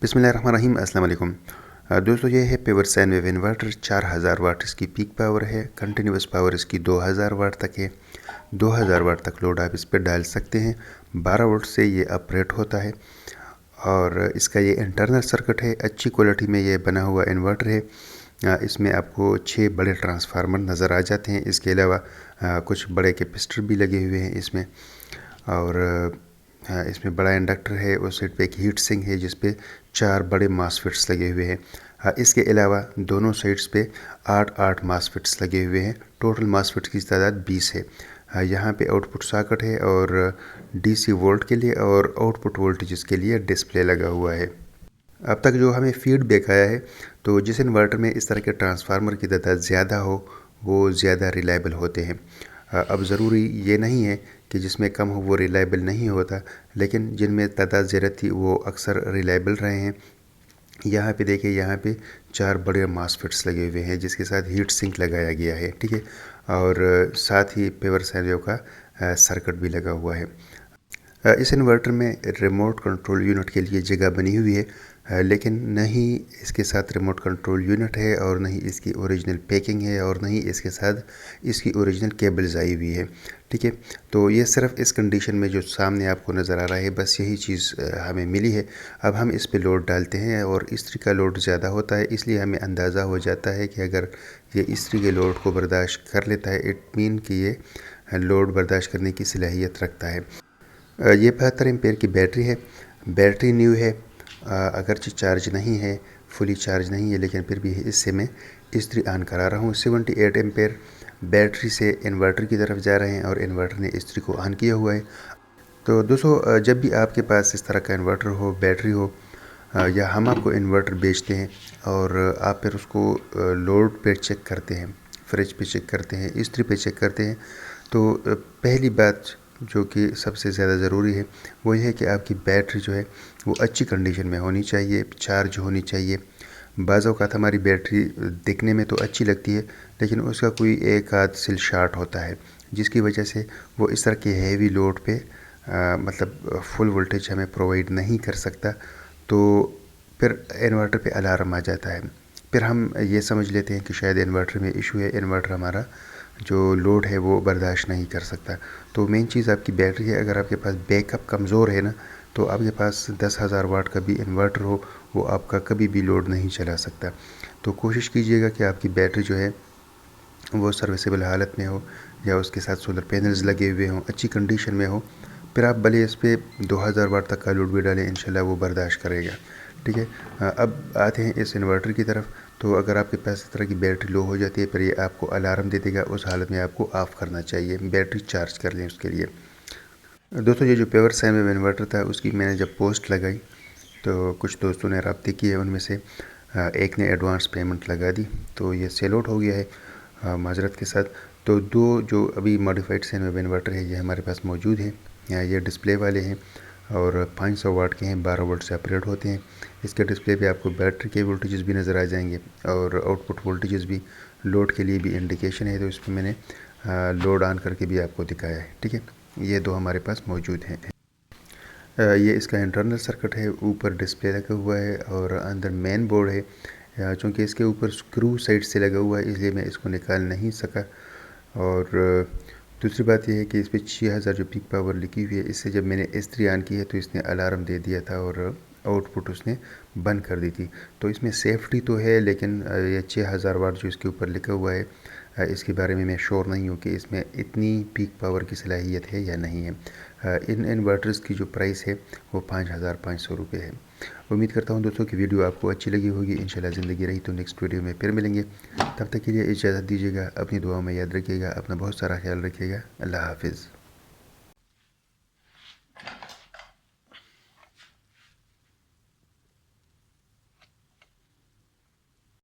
बिस्मिल्लाहिर्रहमानिर्रहीम। अस्सलाम वालेकुम। दोस्तों, ये है पेवर साइन वेव इन्वर्टर। 4000 वाट इसकी पीक पावर है। कंटिन्यूस पावर इसकी 2000 वाट तक है। 2000 वाट तक लोड आप इस पर डाल सकते हैं। 12 वोल्ट से ये ऑपरेट होता है और इसका ये इंटरनल सर्किट है। अच्छी क्वालिटी में ये बना हुआ इन्वर्टर है। इसमें आपको 6 बड़े ट्रांसफार्मर नज़र आ जाते हैं। इसके अलावा कुछ बड़े कैपेसिटर भी लगे हुए हैं इसमें। और इसमें बड़ा इंडक्टर है। उस साइड पे एक हीट सिंक है जिस पे 4 बड़े मासफेट्स लगे हुए हैं। इसके अलावा दोनों साइड्स पे 8-8 मासफेट्स लगे हुए हैं। टोटल मासफेट्स की तादाद 20 है। यहाँ पे आउटपुट सॉकेट है और डीसी वोल्ट के लिए और आउटपुट वोल्टेज के लिए डिस्प्ले लगा हुआ है। अब तक जो हमें फीडबैक आया है, तो जिस इन्वर्टर में इस तरह के ट्रांसफार्मर की तादाद ज़्यादा हो वो ज़्यादा रिलायबल होते हैं। अब ज़रूरी ये नहीं है कि जिसमें कम हो वो रिलायबल नहीं होता, लेकिन जिनमें तादाद ज़्यादा थी वो अक्सर रिलायबल रहे हैं। यहाँ पे देखिए, यहाँ पे 4 बड़े मासफेट्स लगे हुए हैं जिसके साथ हीट सिंक लगाया गया है, ठीक है। और साथ ही पेवर सैनवेव का सर्किट भी लगा हुआ है। इस इन्वर्टर में रिमोट कंट्रोल यूनिट के लिए जगह बनी हुई है, लेकिन न ही इसके साथ रिमोट कंट्रोल यूनिट है और न ही इसकी ओरिजिनल पैकिंग है और न ही इसके साथ इसकी ओरिजिनल केबल्स आई हुई है, ठीक है। तो ये सिर्फ इस कंडीशन में जो सामने आपको नज़र आ रहा है, बस यही चीज़ हमें मिली है। अब हम इस पे लोड डालते हैं और इस्त्री का लोड ज़्यादा होता है, इसलिए हमें अंदाज़ा हो जाता है कि अगर ये इस्त्री के लोड को बर्दाश्त कर लेता है, इट मीन कि ये लोड बर्दाश्त करने की सलाहियत रखता है। ये 75 एम्पेयर की बैटरी है। बैटरी न्यू है, अगरचे चार्ज नहीं है, फुली चार्ज नहीं है, लेकिन फिर भी इससे मैं इस्त्री ऑन करा रहा हूँ। 78 एम्पेयर बैटरी से इन्वर्टर की तरफ जा रहे हैं और इन्वर्टर ने इस्त्री को ऑन किया हुआ है। तो दोस्तों, जब भी आपके पास इस तरह का इन्वर्टर हो, बैटरी हो, या हम आपको इन्वर्टर बेचते हैं और आप फिर उसको लोड पे चेक करते हैं, फ्रिज पे चेक करते हैं, इस्त्री पे चेक करते हैं, तो पहली बात जो कि सबसे ज़्यादा ज़रूरी है वो ये है कि आपकी बैटरी जो है वो अच्छी कंडीशन में होनी चाहिए, चार्ज होनी चाहिए। बाज़ औक़ात हमारी बैटरी दिखने में तो अच्छी लगती है, लेकिन उसका कोई एक आध सिल शार्ट होता है जिसकी वजह से वो इस तरह के हैवी लोड पे मतलब फुल वोल्टेज हमें प्रोवाइड नहीं कर सकता। तो फिर इन्वर्टर पे अलार्म आ जाता है। फिर हम ये समझ लेते हैं कि शायद इन्वर्टर में इशू है, इन्वर्टर हमारा जो लोड है वो बर्दाश्त नहीं कर सकता। तो मेन चीज़ आपकी बैटरी है। अगर आपके पास बैकअप कमज़ोर है ना, तो आपके पास 10,000 वाट का भी इन्वर्टर हो, वो आपका कभी भी लोड नहीं चला सकता। तो कोशिश कीजिएगा कि आपकी बैटरी जो है वो सर्विसेबल हालत में हो या उसके साथ सोलर पैनल्स लगे हुए हों, अच्छी कंडीशन में हो। फिर आप भले इस पर 2000 वाट तक का लोड भी डालें, इंशाल्लाह वो बर्दाश्त करेगा, ठीक है। अब आते हैं इस इन्वर्टर की तरफ। तो अगर आपके पास इस तरह की बैटरी लो हो जाती है, फिर ये आपको अलार्म दे देगा। उस हालत में आपको ऑफ़ करना चाहिए, बैटरी चार्ज कर लें उसके लिए। दोस्तों, ये जो पेवर साइन वेव इन्वर्टर था उसकी मैंने जब पोस्ट लगाई तो कुछ दोस्तों ने रब्ते किए, उनमें से एक ने एडवांस पेमेंट लगा दी, तो ये सेल आउट हो गया है माजरत के साथ। तो 2 जो अभी मॉडिफाइड साइन वेव इन्वर्टर है ये हमारे पास मौजूद है। ये डिस्प्ले वाले हैं और 500 वाट के हैं, 12 वोल्ट से ऑपरेट होते हैं। इसके डिस्प्ले पे आपको बैटरी के वोल्टेजेस भी नज़र आ जाएंगे और आउटपुट वोल्टेजेस भी, लोड के लिए भी इंडिकेशन है। तो इस पर मैंने लोड ऑन करके भी आपको दिखाया है, ठीक है। ये 2 हमारे पास मौजूद हैं। ये इसका इंटरनल सर्किट है, ऊपर डिस्प्ले लगा हुआ है और अंदर मेन बोर्ड है। चूँकि इसके ऊपर स्क्रू साइड से लगा हुआ है, इसलिए मैं इसको निकाल नहीं सका। और दूसरी बात यह है कि इस पर 6000 जो पीक पावर लिखी हुई है, इससे जब मैंने इस्त्री ऑन की है तो इसने अलार्म दे दिया था और आउटपुट उसने बंद कर दी थी। तो इसमें सेफ्टी तो है, लेकिन ये 6000 वाट जो इसके ऊपर लिखा हुआ है, इसके बारे में मैं श्योर नहीं हूँ कि इसमें इतनी पीक पावर की सलाहियत है या नहीं है। इन इन्वर्टर्स की जो प्राइस है वो 5500 रुपये है। उम्मीद करता हूँ दोस्तों कि वीडियो आपको अच्छी लगी होगी। इंशाल्लाह ज़िंदगी रही तो नेक्स्ट वीडियो में फिर मिलेंगे। तब तक के लिए इजाज़त दीजिएगा। अपनी दुआओं में याद रखिएगा, अपना बहुत सारा ख्याल रखिएगा। अल्लाह हाफिज़।